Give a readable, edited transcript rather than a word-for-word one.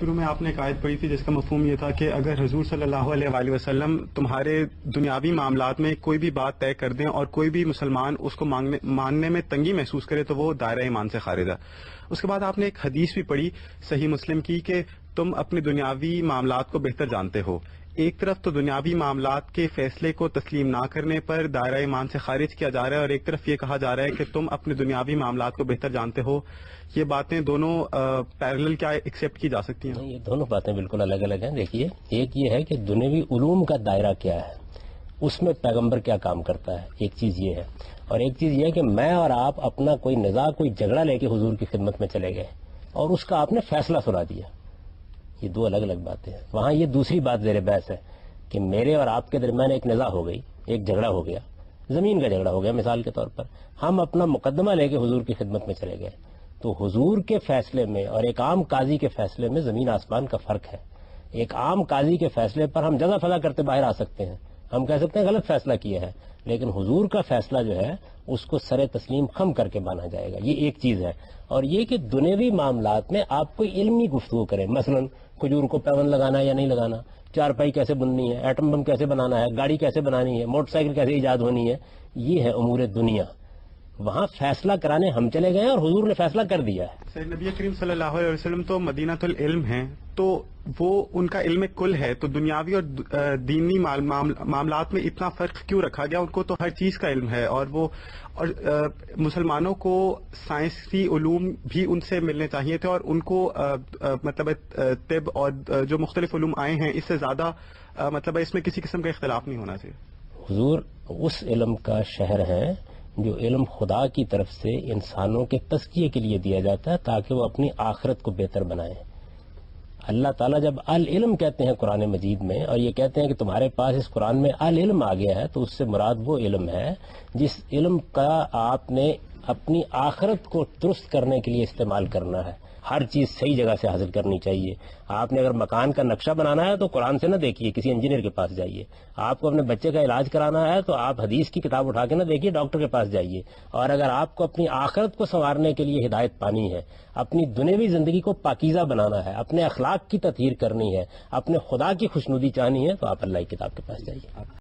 شروع میں آپ نے ایک آیت پڑھی تھی جس کا مفہوم یہ تھا کہ اگر حضور صلی اللہ علیہ وآلہ وسلم تمہارے دنیاوی معاملات میں کوئی بھی بات طے کر دیں اور کوئی بھی مسلمان اس کو ماننے میں تنگی محسوس کرے تو وہ دائرہ ایمان سے خارج ہے۔ اس کے بعد آپ نے ایک حدیث بھی پڑھی صحیح مسلم کی کہ تم اپنے دنیاوی معاملات کو بہتر جانتے ہو۔ ایک طرف تو دنیاوی معاملات کے فیصلے کو تسلیم نہ کرنے پر دائرہ ایمان سے خارج کیا جا رہا ہے، اور ایک طرف یہ کہا جا رہا ہے کہ تم اپنے دنیاوی معاملات کو بہتر جانتے ہو۔ یہ باتیں دونوں پیرلل کیا ایکسیپٹ کی جا سکتی ہیں؟ یہ دونوں باتیں بالکل الگ الگ ہیں۔ دیکھیے، ایک یہ ہے کہ دنیاوی علوم کا دائرہ کیا ہے، اس میں پیغمبر کیا کام کرتا ہے، ایک چیز یہ ہے، اور ایک چیز یہ ہے کہ میں اور آپ اپنا کوئی نزاع، کوئی جھگڑا لے کے حضور کی خدمت میں چلے گئے اور اس کا آپ نے فیصلہ سنا دیا۔ یہ دو الگ الگ باتیں ہیں۔ وہاں یہ دوسری بات زیر بحث ہے کہ میرے اور آپ کے درمیان ایک نزاع ہو گئی، ایک جھگڑا ہو گیا، زمین کا جھگڑا ہو گیا مثال کے طور پر، ہم اپنا مقدمہ لے کے حضور کی خدمت میں چلے گئے، تو حضور کے فیصلے میں اور ایک عام قاضی کے فیصلے میں زمین آسمان کا فرق ہے۔ ایک عام قاضی کے فیصلے پر ہم جزا فضا کرتے باہر آ سکتے ہیں، ہم کہہ سکتے ہیں غلط فیصلہ کیا ہے، لیکن حضور کا فیصلہ جو ہے اس کو سر تسلیم خم کر کے مانا جائے گا۔ یہ ایک چیز ہے۔ اور یہ کہ دنیوی معاملات میں آپ کوئی علمی گفتگو کریں، مثلا کھجور کو پیون لگانا ہے یا نہیں لگانا، چارپائی کیسے بننی ہے، ایٹم بم کیسے بنانا ہے، گاڑی کیسے بنانی ہے، موٹر سائیکل کیسے ایجاد ہونی ہے، یہ ہے امور دنیا۔ وہاں فیصلہ کرانے ہم چلے گئے اور حضور نے فیصلہ کر دیا ہے۔ نبی کریم صلی اللہ علیہ وسلم تو مدینۃ العلم ہیں، تو وہ ان کا علم کل ہے، تو دنیاوی اور دینی معاملات میں اتنا فرق کیوں رکھا گیا؟ ان کو تو ہر چیز کا علم ہے، اور وہ اور مسلمانوں کو سائنسی علوم بھی ان سے ملنے چاہیے تھے، اور ان کو مطلب طب اور جو مختلف علوم آئے ہیں اس سے زیادہ مطلب اس میں کسی قسم کا اختلاف نہیں ہونا چاہیے۔ حضور اس علم کا شہر ہے جو علم خدا کی طرف سے انسانوں کے تزکیے کے لیے دیا جاتا ہے تاکہ وہ اپنی آخرت کو بہتر بنائیں۔ اللہ تعالیٰ جب العلم کہتے ہیں قرآن مجید میں، اور یہ کہتے ہیں کہ تمہارے پاس اس قرآن میں العلم آ گیا ہے، تو اس سے مراد وہ علم ہے جس علم کا آپ نے اپنی آخرت کو درست کرنے کے لیے استعمال کرنا ہے۔ ہر چیز صحیح جگہ سے حاصل کرنی چاہیے۔ آپ نے اگر مکان کا نقشہ بنانا ہے تو قرآن سے نہ دیکھیے، کسی انجینئر کے پاس جائیے۔ آپ کو اپنے بچے کا علاج کرانا ہے تو آپ حدیث کی کتاب اٹھا کے نہ دیکھیے، ڈاکٹر کے پاس جائیے۔ اور اگر آپ کو اپنی آخرت کو سنوارنے کے لیے ہدایت پانی ہے، اپنی دنیوی زندگی کو پاکیزہ بنانا ہے، اپنے اخلاق کی تطہیر کرنی ہے، اپنے خدا کی خوشنودی چاہنی ہے، تو آپ اللہ کی کتاب کے پاس جائیے۔